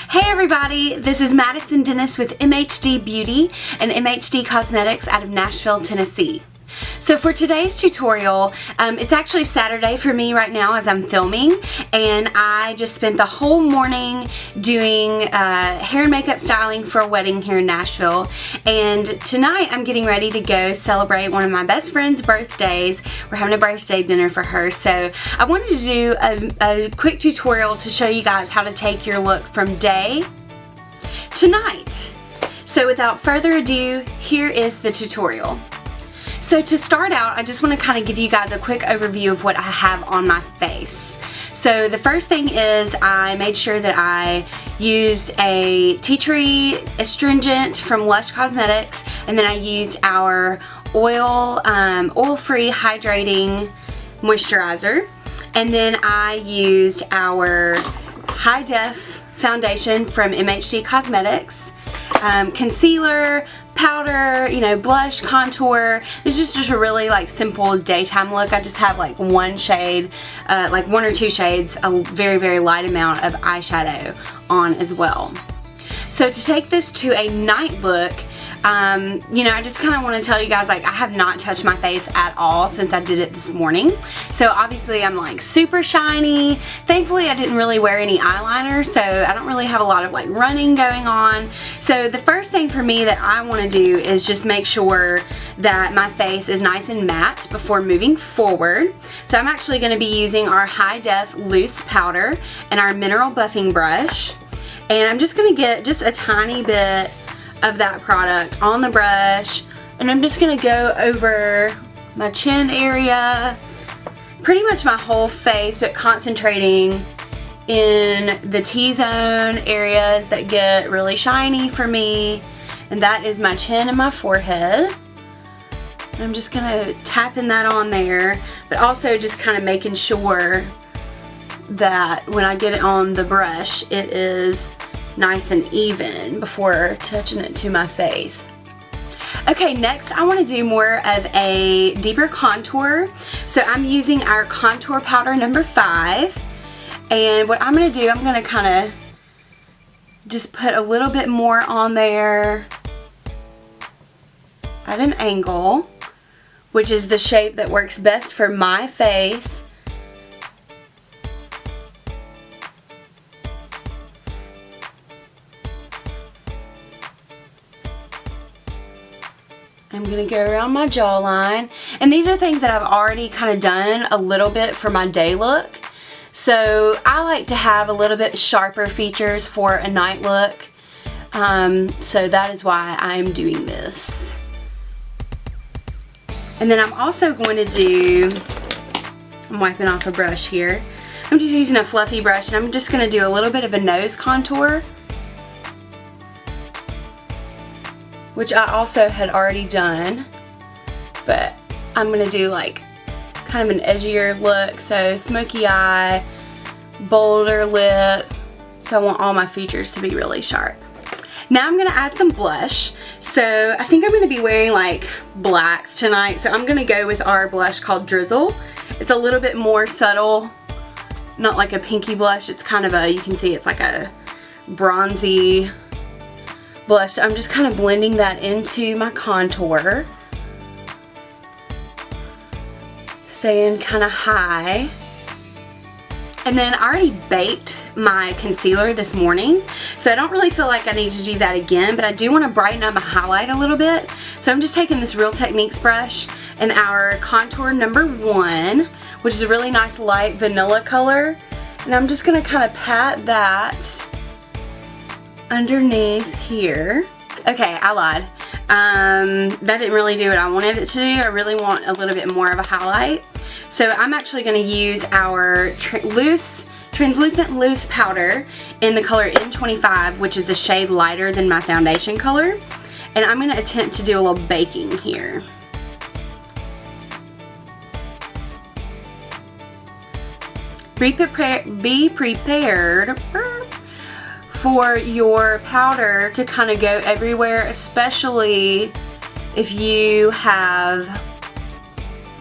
Hey everybody, this is Madison Dennis with MHD Beauty and MHD Cosmetics out of Nashville, Tennessee. So for today's tutorial, it's actually Saturday for me right now as I'm filming, and I just spent the whole morning doing hair and makeup styling for a wedding here in Nashville, and tonight I'm getting ready to go celebrate one of my best friend's birthdays. We're having a birthday dinner for her, so I wanted to do a quick tutorial to show you guys how to take your look from day to night. So without further ado, here is the tutorial. So to start out, I just want to kind of give you guys a quick overview of what I have on my face. So the first thing is I made sure that I used a tea tree astringent from LUSH Cosmetics, and then I used our oil-free hydrating moisturizer, and then I used our high def foundation from MHD Cosmetics, concealer, powder, you know, blush, contour. This is just a really like simple daytime look. I just have like one shade, like one or two shades, a very, very light amount of eyeshadow on as well. So to take this to a night look, you know, I just kind of want to tell you guys, like, I have not touched my face at all since I did it this morning. So obviously I'm like super shiny. Thankfully I didn't really wear any eyeliner, so I don't really have a lot of like running going on. So the first thing for me that I want to do is just make sure that my face is nice and matte before moving forward. So I'm actually going to be using our high def loose powder and our mineral buffing brush. And I'm just going to get just a tiny bit of that product on the brush, and I'm just going to go over my chin area, pretty much my whole face, but concentrating in the T-zone areas that get really shiny for me, and that is my chin and my forehead. And I'm just going to tapping that on there, but also just kind of making sure that when I get it on the brush, it is nice and even before touching it to my face. Okay, next I want to do more of a deeper contour. So I'm using our contour powder number 5, and what I'm going to do, I'm going to kind of just put a little bit more on there at an angle, which is the shape that works best for my face. I'm going to go around my jawline, and these are things that I've already kind of done a little bit for my day look. So I like to have a little bit sharper features for a night look, so that is why I'm doing this. And then I'm also going to do, I'm wiping off a brush here, I'm just using a fluffy brush, and I'm just going to do a little bit of a nose contour, which I also had already done, but I'm gonna do like kind of an edgier look, so smoky eye, bolder lip, so I want all my features to be really sharp. Now I'm gonna add some blush. So I think I'm gonna be wearing like blacks tonight, so I'm gonna go with our blush called Drizzle. It's a little bit more subtle, not like a pinky blush, it's kind of a, you can see it's like a bronzy blush. So I'm just kind of blending that into my contour, staying kind of high. And then I already baked my concealer this morning, so I don't really feel like I need to do that again, but I do want to brighten up my highlight a little bit. So I'm just taking this Real Techniques brush and our contour number 1, which is a really nice light vanilla color, and I'm just going to kind of pat that underneath here. Okay, I lied. That didn't really do what I wanted it to do. I really want a little bit more of a highlight. So I'm actually going to use our translucent loose powder in the color N25, which is a shade lighter than my foundation color. And I'm going to attempt to do a little baking here. Be prepared for your powder to kind of go everywhere, especially if you have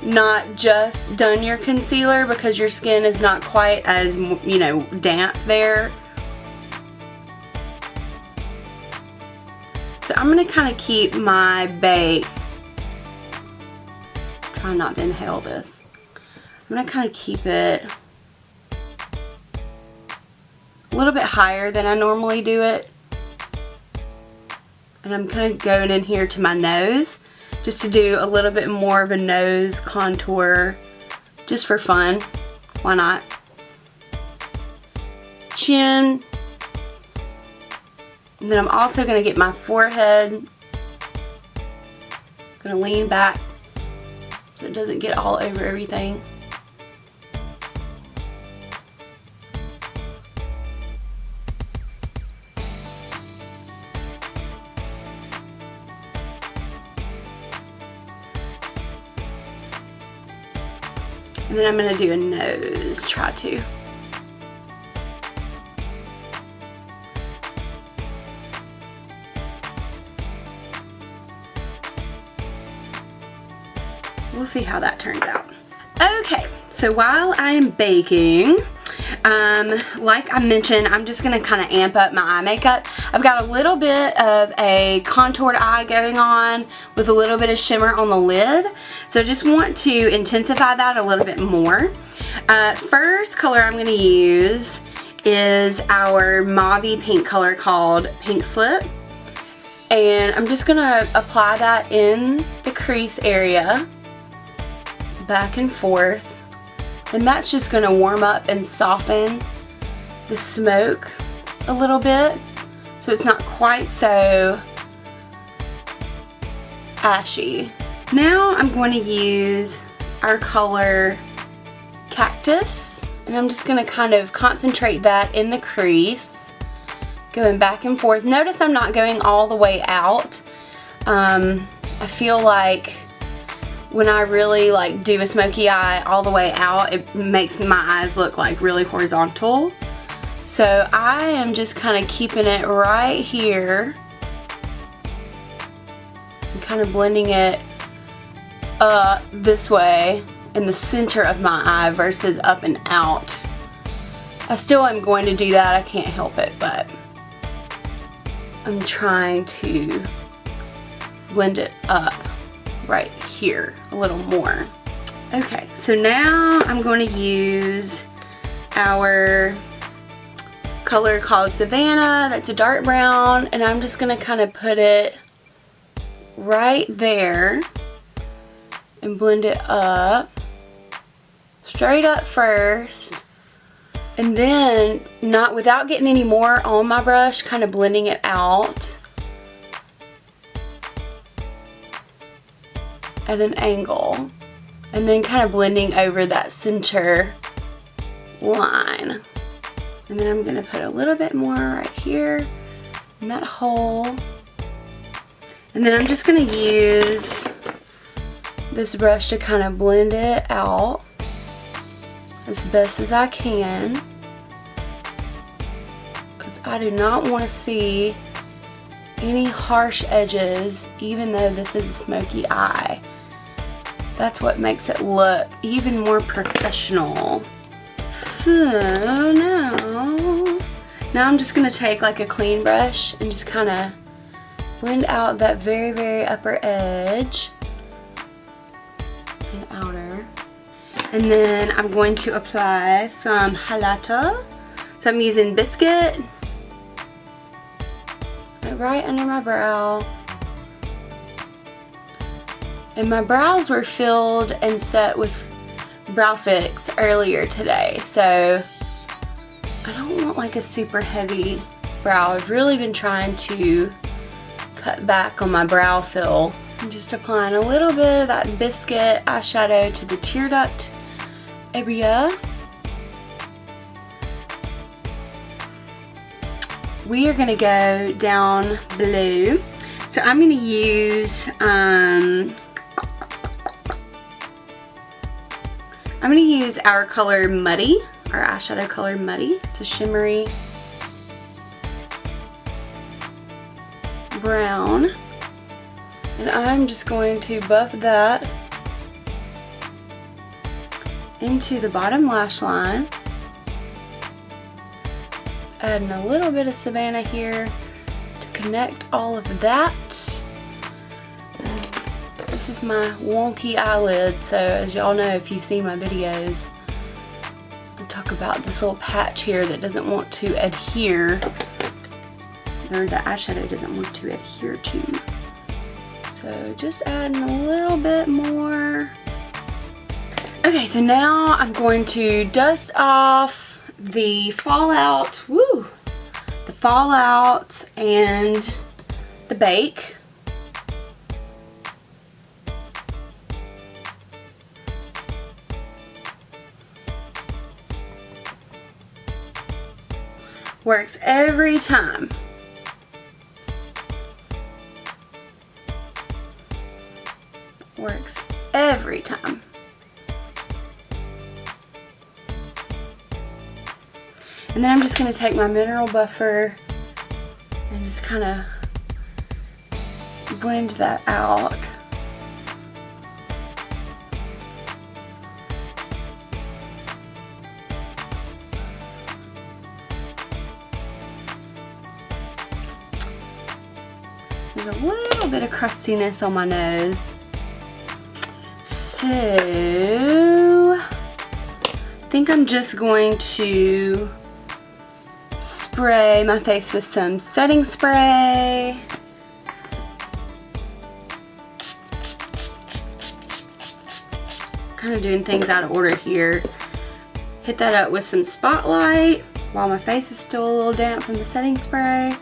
not just done your concealer, because your skin is not quite as, you know, damp there. I'm going to kind of keep my bake. Try not to inhale this. I'm going to kind of keep it a little bit higher than I normally do it. And I'm kind of going in here to my nose just to do a little bit more of a nose contour just for fun. Why not? Chin. And then I'm also going to get my forehead. Going to lean back so it doesn't get all over everything. And then I'm going to do a nose, try to. We'll see how that turns out. Okay, so while I am baking, like I mentioned, I'm just going to kind of amp up my eye makeup. I've got a little bit of a contoured eye going on with a little bit of shimmer on the lid. So I just want to intensify that a little bit more. First color I'm going to use is our mauve pink color called Pink Slip. And I'm just going to apply that in the crease area, back and forth. And that's just going to warm up and soften the smoke a little bit, so it's not quite so ashy. Now I'm going to use our color Cactus, and I'm just going to kind of concentrate that in the crease, going back and forth. Notice I'm not going all the way out. I feel like when I really like do a smoky eye all the way out, it makes my eyes look like really horizontal. So I am just kind of keeping it right here and kind of blending it up this way in the center of my eye versus up and out. I still am going to do that, I can't help it, but I'm trying to blend it up right here a little more. Okay, so now I'm going to use our color called Savannah. That's a dark brown, and I'm just going to kind of put it right there and blend it up, straight up first, and then not without getting any more on my brush, kind of blending it out at an angle, and then kind of blending over that center line. And then I'm going to put a little bit more right here in that hole. And then I'm just going to use this brush to kind of blend it out as best as I can, because I do not want to see any harsh edges, even though this is a smoky eye. That's what makes it look even more professional. So now I'm just going to take like a clean brush and just kind of blend out that very, very upper edge and outer. And then I'm going to apply some highlighter. So I'm using Biscuit right under my brow. And my brows were filled and set with Brow Fixx earlier today, so I don't want like a super heavy brow. I've really been trying to cut back on my brow fill. I'm just applying a little bit of that Biscuit eyeshadow to the tear duct area. We are going to go down below. So I'm going to use our color Muddy, our eyeshadow color Muddy. It's a shimmery brown. And I'm just going to buff that into the bottom lash line. Adding a little bit of Savannah here to connect all of that. This is my wonky eyelid, so as y'all know if you've seen my videos, I talk about this little patch here that doesn't want to adhere, or the eyeshadow doesn't want to adhere to. So just adding a little bit more. Okay, so now I'm going to dust off the fallout, the fallout and the bake. Works every time. Works every time. And then I'm just going to take my mineral buffer and just kind of blend that out. There's a little bit of crustiness on my nose. So I think I'm just going to spray my face with some setting spray. Kind of doing things out of order here. Hit that up with some Spotlight while my face is still a little damp from the setting spray.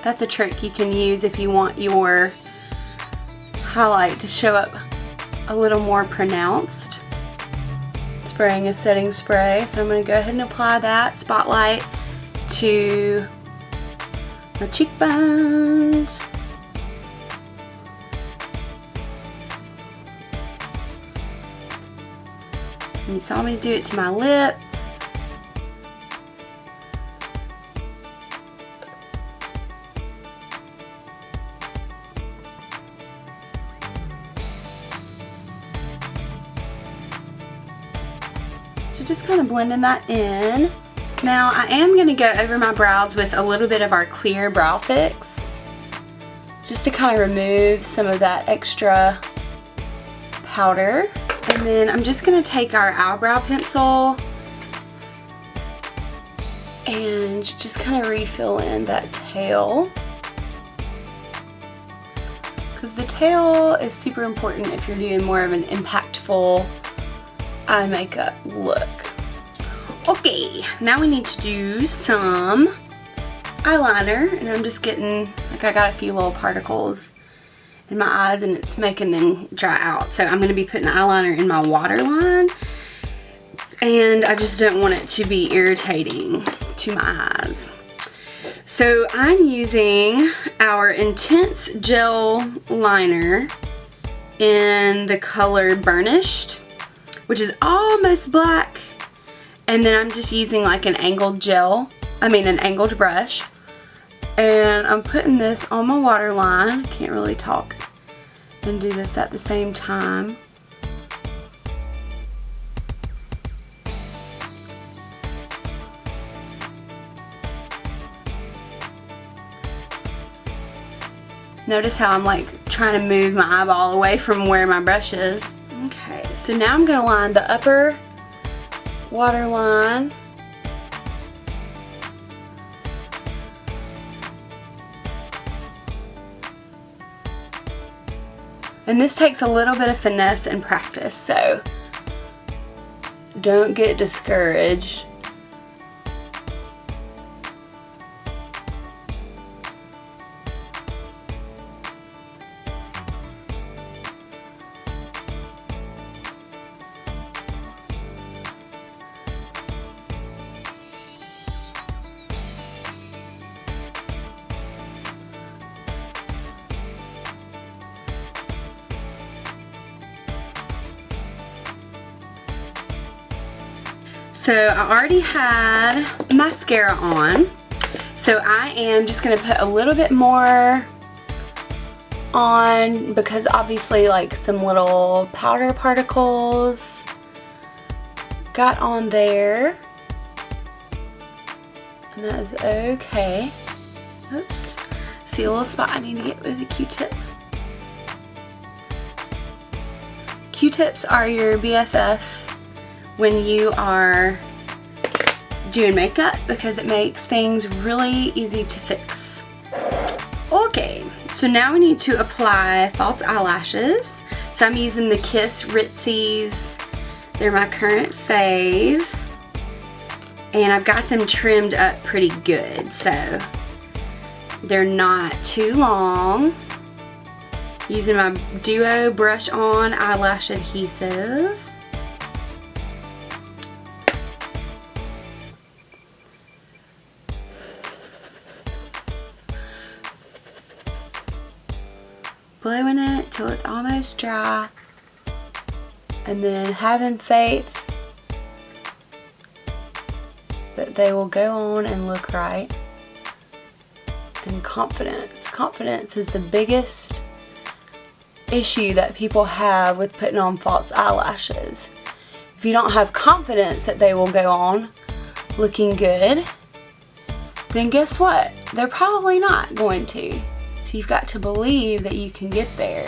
That's a trick you can use if you want your highlight to show up a little more pronounced. Spraying a setting spray. So I'm going to go ahead and apply that Spotlight to my cheekbones. And you saw me do it to my lip. So just kind of blending that in. Now I am going to go over my brows with a little bit of our clear brow fix, just to kind of remove some of that extra powder. And then I'm just going to take our eyebrow pencil and just kind of refill in that tail, because the tail is super important if you're doing more of an impactful eye makeup look. Okay, now we need to do some eyeliner, and I'm just getting, like, I got a few little particles in my eyes and it's making them dry out. So I'm going to be putting eyeliner in my waterline, and I just don't want it to be irritating to my eyes. So I'm using our Intense Gel Liner in the color Burnished, which is almost black. And then I'm just using like an angled an angled brush. And I'm putting this on my waterline. Can't really talk and do this at the same time. Notice how I'm like trying to move my eyeball away from where my brush is. Okay, so now I'm going to line the upper waterline. And this takes a little bit of finesse and practice, so don't get discouraged. So I already had mascara on, so I am just going to put a little bit more on, because obviously like some little powder particles got on there, and that is okay. Oops. See a little spot I need to get with a Q-tip. Q-tips are your BFF when you are doing makeup because it makes things really easy to fix. Okay, so now we need to apply false eyelashes. So I'm using the Kiss Ritzy's. They're my current fave. And I've got them trimmed up pretty good, so they're not too long. Using my Duo Brush-On Eyelash Adhesive. Blowing it till it's almost dry. And then having faith that they will go on and look right. And confidence. Confidence is the biggest issue that people have with putting on false eyelashes. If you don't have confidence that they will go on looking good, then guess what? They're probably not going to. So you've got to believe that you can get there.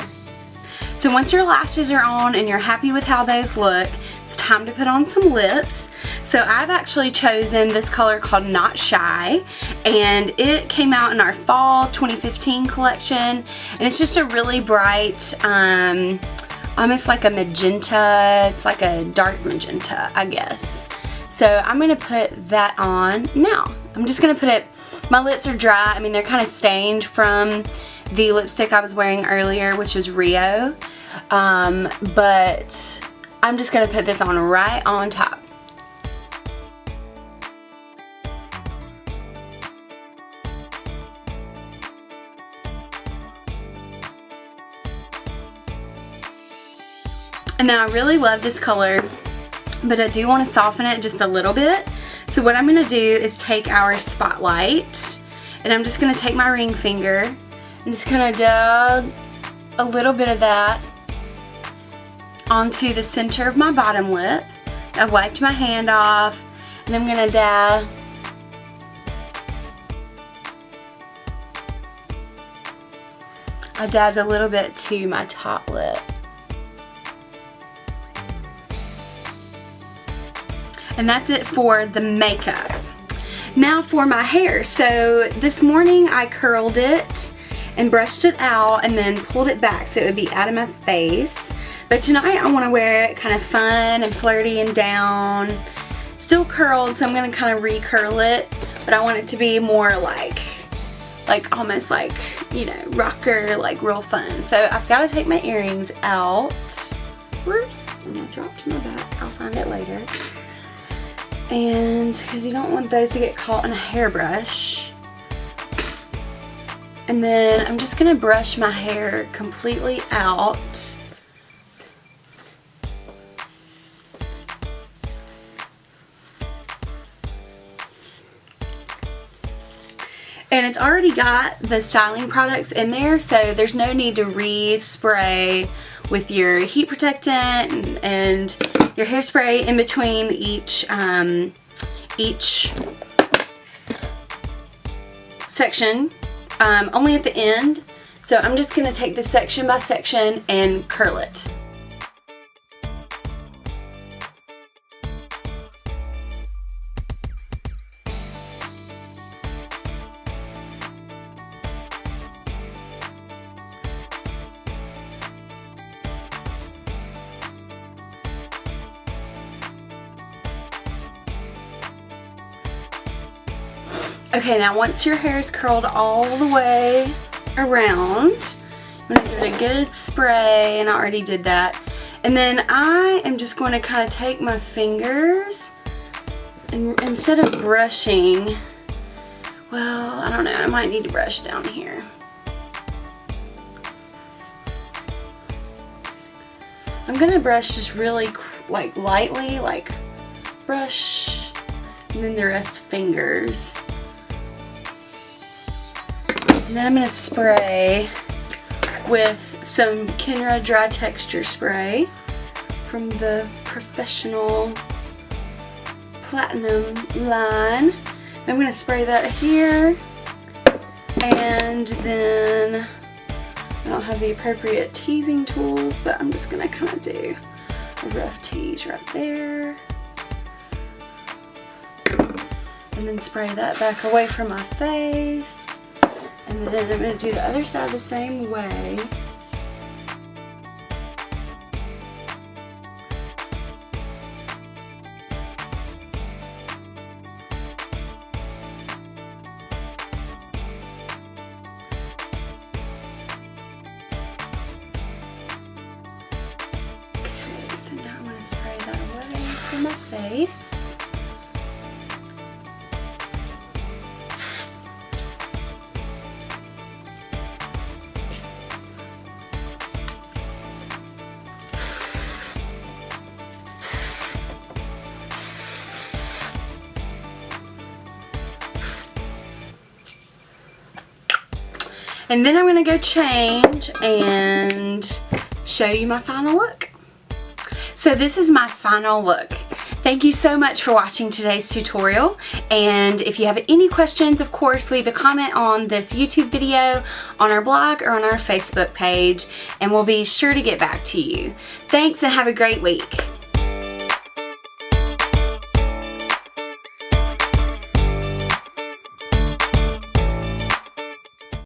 So once your lashes are on and you're happy with how those look, it's time to put on some lips. So I've actually chosen this color called Not Shy, and it came out in our fall 2015 collection, and it's just a really bright, almost like a magenta. It's like a dark magenta, I guess. So I'm going to put that on now. I'm just going to put it, my lips are dry. I mean, they're kind of stained from the lipstick I was wearing earlier, which was Rio, but I'm just going to put this on right on top. And now I really love this color, but I do want to soften it just a little bit. So what I'm going to do is take our Spotlight, and I'm just going to take my ring finger and just kind of dab a little bit of that onto the center of my bottom lip. I've wiped my hand off, and I'm going to dab I dabbed a little bit to my top lip. And that's it for the makeup. Now for my hair. So this morning I curled it and brushed it out and then pulled it back so it would be out of my face. But tonight I want to wear it kind of fun and flirty and down. Still curled, so I'm going to kind of re-curl it. But I want it to be more like almost like, you know, rocker, like real fun. So I've got to take my earrings out. Whoops, and I dropped my back. I'll find it later. And because you don't want those to get caught in a hairbrush. And then I'm just going to brush my hair completely out. And it's already got the styling products in there, so there's no need to re-spray with your heat protectant and your hairspray in between each section, only at the end. So I'm just going to take this section by section and curl it. Okay, now once your hair is curled all the way around, I'm going to give it a good spray, and I already did that. And then I am just going to kind of take my fingers, and instead of brushing, well, I don't know, I might need to brush down here. I'm going to brush just really like lightly, like brush, and then the rest fingers. And then I'm going to spray with some Kenra Dry Texture Spray from the Professional Platinum line. I'm going to spray that here. And then I don't have the appropriate teasing tools, but I'm just gonna kind of do a rough tease right there. And then spray that back away from my face. And then I'm gonna do the other side the same way. My face. And then I'm going to go change and show you my final look. So this is my final look. Thank you so much for watching today's tutorial, and if you have any questions, of course, leave a comment on this YouTube video, on our blog, or on our Facebook page, and we'll be sure to get back to you. Thanks and have a great week.